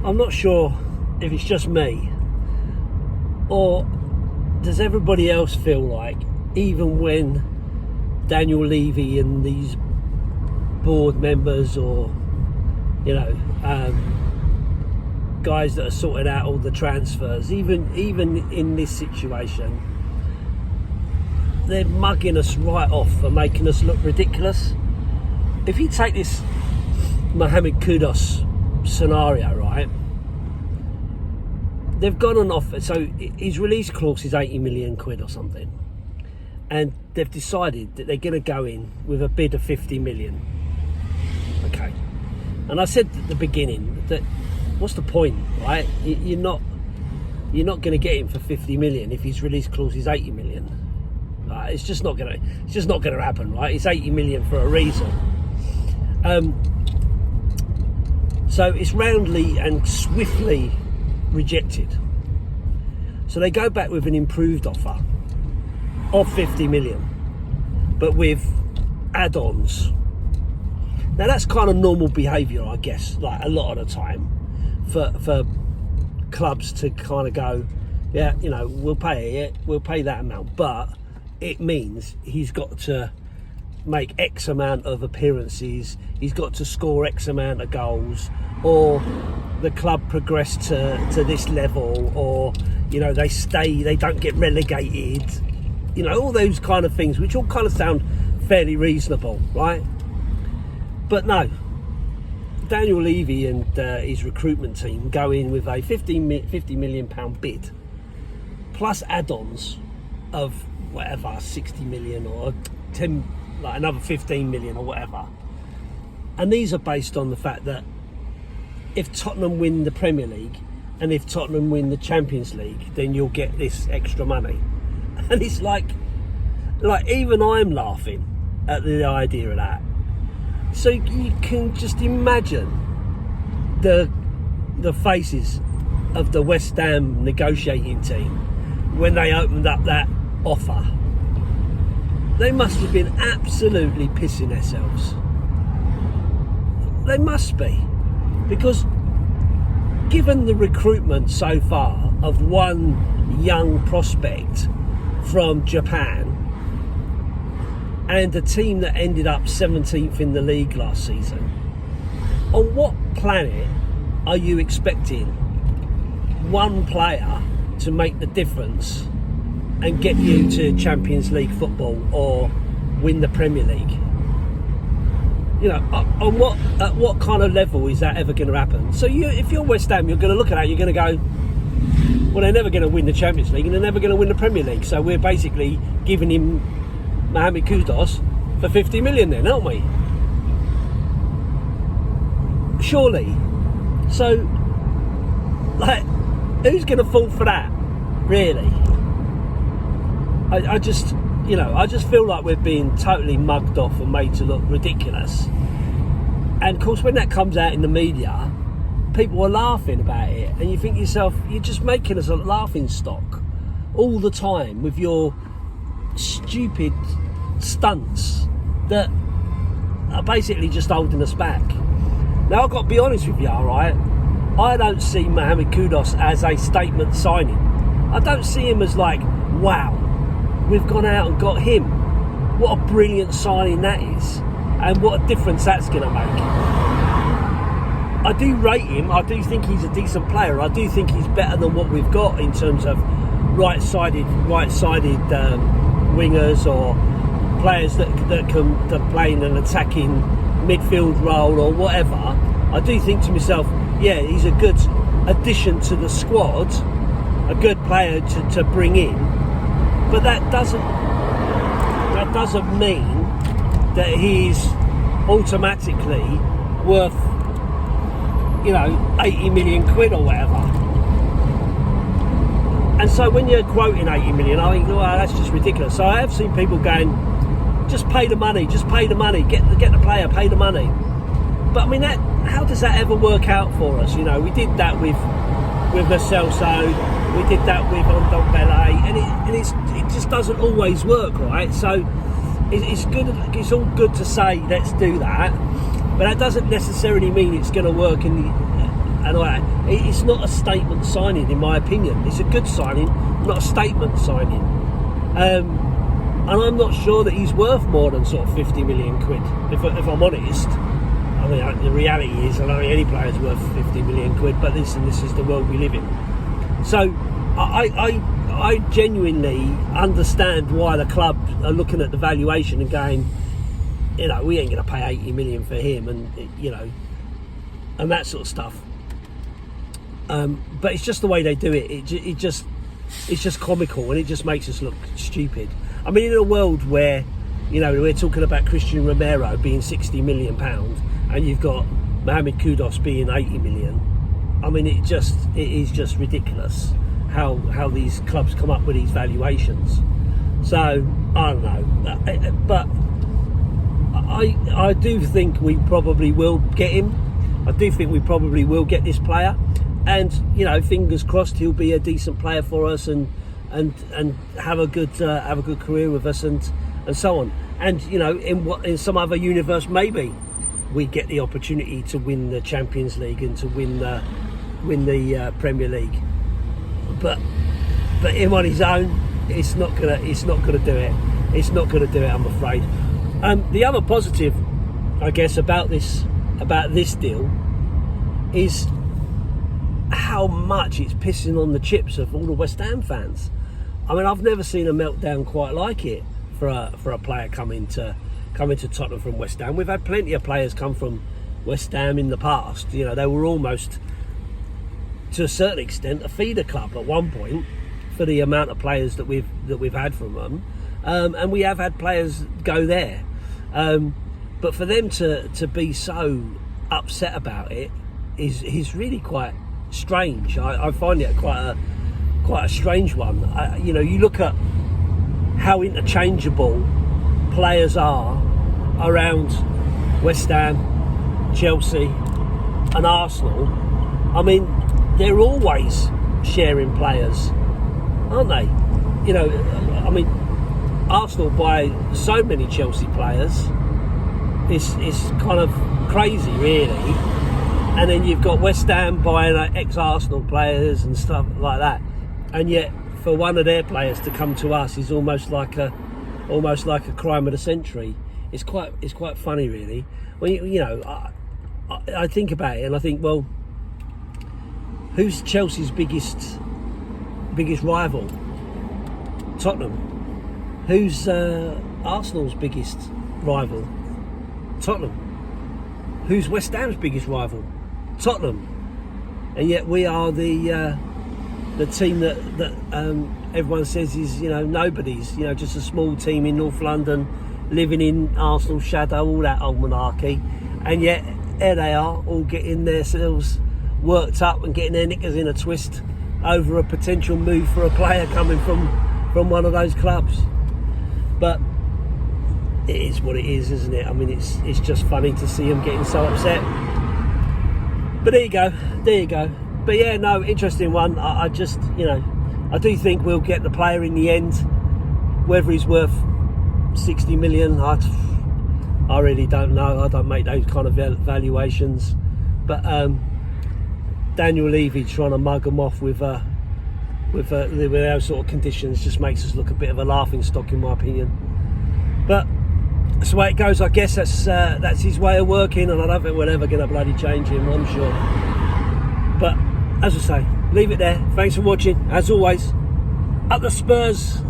I'm not sure if it's just me, or does everybody else feel like, even when Daniel Levy and these board members, or guys that are sorting out all the transfers, even in this situation, they're mugging us right off and making us look ridiculous. If you take this Mohamed Kudus scenario, right, they've gone on offer, so his release clause is 80 million quid or something, and they've decided that they're going to go in with a bid of 50 million. Okay, and I said at the beginning that what's the point, right? You're not going to get him for 50 million if his release clause is 80 million. It's just not going to happen, right? It's 80 million for a reason. So it's roundly and swiftly rejected. So they go back with an improved offer of 50 million, but with add-ons. Now that's kind of normal behaviour, I guess, like a lot of the time for clubs to kind of go, yeah, we'll pay that amount, but it means he's got to make X amount of appearances, he's got to score X amount of goals, or the club progress to this level, or they don't get relegated, all those kind of things, which all kind of sound fairly reasonable, right? But no, Daniel Levy and his recruitment team go in with a £50 million bid plus add-ons of whatever, 60 million or 10, like another 15 million or whatever. And these are based on the fact that if Tottenham win the Premier League and if Tottenham win the Champions League, then you'll get this extra money. And it's like even I'm laughing at the idea of that. So you can just imagine the faces of the West Ham negotiating team when they opened up that offer. They must have been absolutely pissing themselves. They must be, because given the recruitment so far of one young prospect from Japan and a team that ended up 17th in the league last season, on what planet are you expecting one player to make the difference and get you to Champions League football or win the Premier League? At what kind of level is that ever going to happen? So if you're West Ham, you're going to look at that, you're going to go, well, they're never going to win the Champions League and they're never going to win the Premier League, so we're basically giving him Mohamed Kudus for 50 million then, aren't we? Surely. So, who's going to fall for that, really? I just feel like we're being totally mugged off and made to look ridiculous. And of course, when that comes out in the media, people are laughing about it, and you think to yourself, you're just making us a laughing stock all the time with your stupid stunts that are basically just holding us back. Now, I've got to be honest with you, alright? I don't see Mohamed Kudus as a statement signing. I don't see him as like, wow, we've gone out and got him. What a brilliant signing that is, and what a difference that's going to make. I do rate him. I do think he's a decent player. I do think he's better than what we've got in terms of right-sided wingers, or players that can play in an attacking midfield role or whatever. I do think to myself, yeah, he's a good addition to the squad, a good player to bring in. But that doesn't mean that he's automatically worth 80 million quid or whatever. And so when you're quoting 80 million, I think, well, that's just ridiculous. So I have seen people going, just pay the money, get the player, pay the money. But I mean, how does that ever work out for us? We did that with Lo Celso, we did that with Ndombele, and it just doesn't always work, right? So it's good. It's all good to say let's do that, but that doesn't necessarily mean it's going to work it's not a statement signing in my opinion. It's a good signing, not a statement signing. And I'm not sure that he's worth more than sort of 50 million quid, if I'm honest. I mean, the reality is, I don't think any player's worth 50 million quid, but this is the world we live in. So I genuinely understand why the club are looking at the valuation and going, you know, we ain't going to pay 80 million for him, and you know, and that sort of stuff. But it's just the way they do it. It's just comical, and it just makes us look stupid. I mean, in a world where, you know, we're talking about Christian Romero being £60 million, and you've got Mohamed Kudus being 80 million. I mean, it is just ridiculous how these clubs come up with these valuations. So I don't know, but I do think we probably will get him. I do think we probably will get this player, and you know, fingers crossed he'll be a decent player for us and have a good career with us and so on. And you know, in some other universe, maybe we get the opportunity to win the Champions League and to win the Premier League. But him on his own, it's not gonna do it. It's not gonna do it, I'm afraid. The other positive, I guess, about this deal is how much it's pissing on the chips of all the West Ham fans. I mean, I've never seen a meltdown quite like it for a player coming to Tottenham from West Ham. We've had plenty of players come from West Ham in the past. You know, they were almost, to a certain extent, a feeder club at one point for the amount of players that we've had from them, and we have had players go there. But for them to be so upset about it is really quite strange. I find it quite a strange one. You know, you look at how interchangeable players are around West Ham, Chelsea and Arsenal. I mean, they're always sharing players, aren't they? You know, I mean, Arsenal buy so many Chelsea players. It's kind of crazy, really. And then you've got West Ham buying ex-Arsenal players and stuff like that. And yet, for one of their players to come to us is almost like a crime of the century. It's quite funny, really. When you know, I think about it and I think, well, who's Chelsea's biggest rival? Tottenham. Who's Arsenal's biggest rival? Tottenham. Who's West Ham's biggest rival? Tottenham. And yet we are the team that everyone says is, you know, nobody's, you know, just a small team in North London, living in Arsenal's shadow, all that old malarkey. And yet here they are, all getting themselves worked up and getting their knickers in a twist over a potential move for a player coming from one of those clubs. But it is what it is, isn't it? I mean, it's just funny to see them getting so upset. But there you go. But yeah, no, interesting one. I just, you know, I do think we'll get the player in the end. Whether he's worth 60 million, I really don't know. I don't make those kind of valuations. But Daniel Levy trying to mug them off with those sort of conditions just makes us look a bit of a laughing stock, in my opinion. But that's the way it goes. I guess that's his way of working, and I don't think we're ever going to bloody change him, I'm sure. But as I say, leave it there. Thanks for watching. As always, up the Spurs.